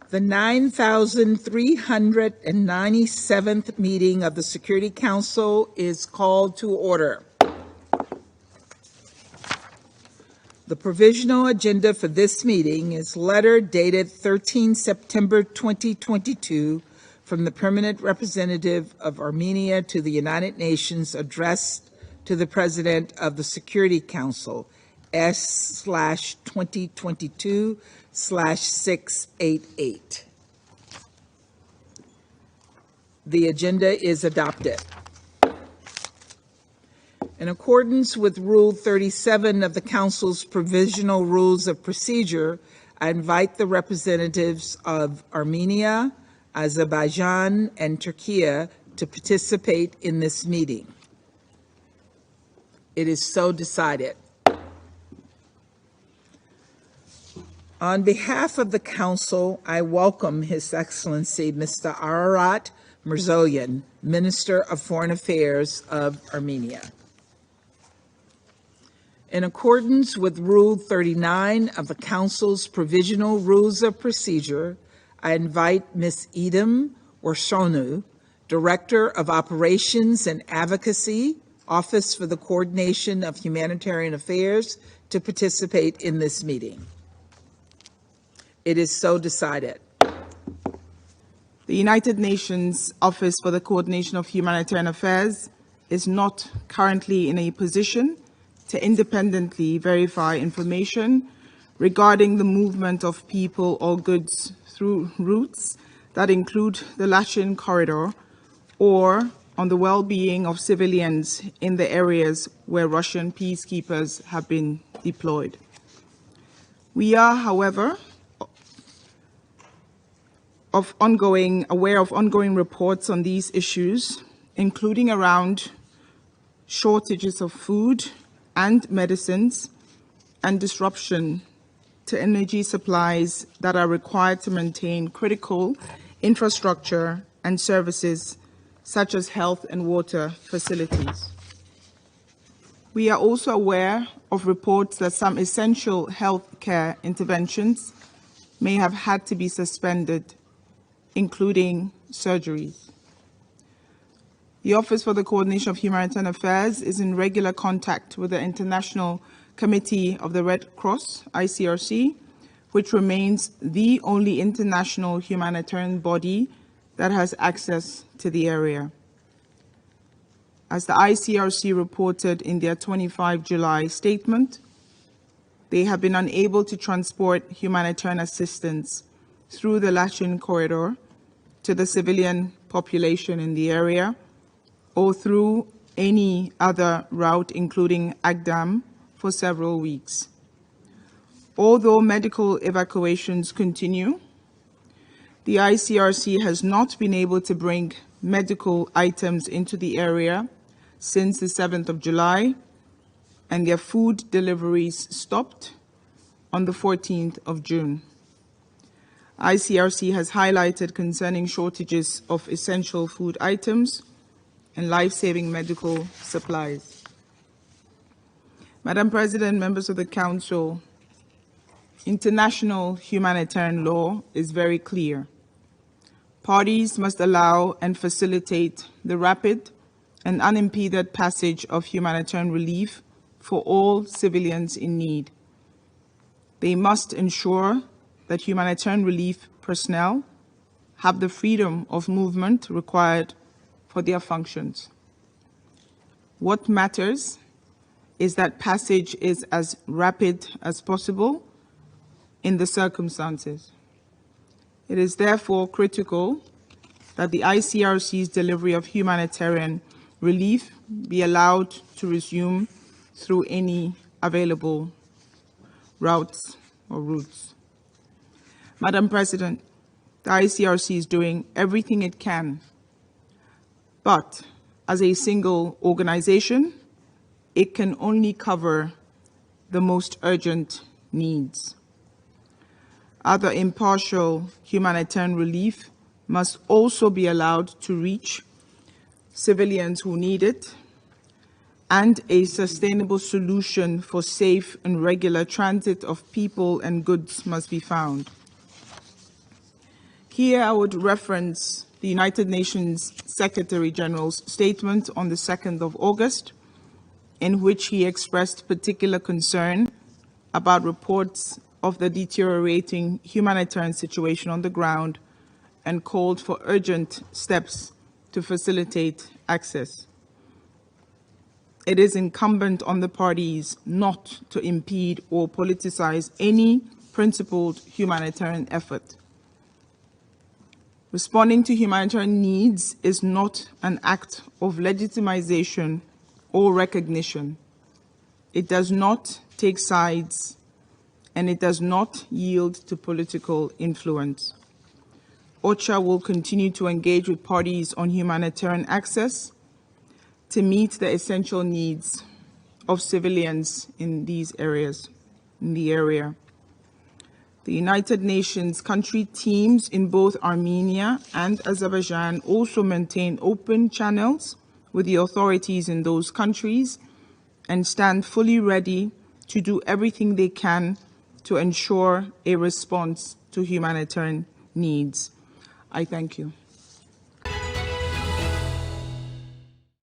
The 9,397th meeting of the Security Council is called to order. The provisional agenda for this meeting is letter dated 13 September 2022 from the Permanent Representative of Armenia to the United Nations addressed to the President of the Security Council, S/2022/688. The agenda is adopted. In accordance with Rule 37 of the Council's Provisional Rules of Procedure, I invite the representatives of Armenia, Azerbaijan, and Turkey to participate in this meeting. It is so decided. On behalf of the Council, I welcome His Excellency Mr. Ararat Mirzoyan, Minister of Foreign Affairs of Armenia. In accordance with Rule 39 of the Council's Provisional Rules of Procedure, I invite Ms. Idem Orshonu, Director of Operations and Advocacy, Office for the Coordination of Humanitarian Affairs, to participate in this meeting. It is so decided. The United Nations Office for the Coordination of Humanitarian Affairs is not currently in a position to independently verify information regarding the movement of people or goods through routes that include the Lachin Corridor or on the well-being of civilians in the areas where Russian peacekeepers have been deployed. We are, however, aware of ongoing reports on these issues, including around shortages of food and medicines and disruption to energy supplies that are required to maintain critical infrastructure and services such as health and water facilities. We are also aware of reports that some essential health care interventions may have had to be suspended, including surgeries. The Office for the Coordination of Humanitarian Affairs is in regular contact with the International Committee of the Red Cross, ICRC, which remains the only international humanitarian body that has access to the area. As the ICRC reported in their 25 July statement, they have been unable to transport humanitarian assistance through the Lachin Corridor to the civilian population in the area or through any other route, including Agdam, for several weeks. Although medical evacuations continue, the ICRC has not been able to bring medical items into the area since the 7th of July, and their food deliveries stopped on the 14th of June. ICRC has highlighted concerning shortages of essential food items and life-saving medical supplies. Madam President, members of the Council, international humanitarian law is very clear. Parties must allow and facilitate the rapid and unimpeded passage of humanitarian relief for all civilians in need. They must ensure that humanitarian relief personnel have the freedom of movement required for their functions. What matters is that passage is as rapid as possible in the circumstances. It is therefore critical that the ICRC's delivery of humanitarian relief be allowed to resume through any available routes or routes. Madam President, the ICRC is doing everything it can, but as a single organization, it can only cover the most urgent needs. Other impartial humanitarian relief must also be allowed to reach civilians who need it, and a sustainable solution for safe and regular transit of people and goods must be found. Here I would reference the United Nations Secretary General's statement on the 2nd of August, in which he expressed particular concern about reports of the deteriorating humanitarian situation on the ground and called for urgent steps to facilitate access. It is incumbent on the parties not to impede or politicize any principled humanitarian effort. Responding to humanitarian needs is not an act of legitimization or recognition. It does not take sides, and it does not yield to political influence. OCHA will continue to engage with parties on humanitarian access to meet the essential needs of civilians in these areas, in the area. The United Nations country teams in both Armenia and Azerbaijan also maintain open channels with the authorities in those countries and stand fully ready to do everything they can to ensure a response to humanitarian needs. I thank you.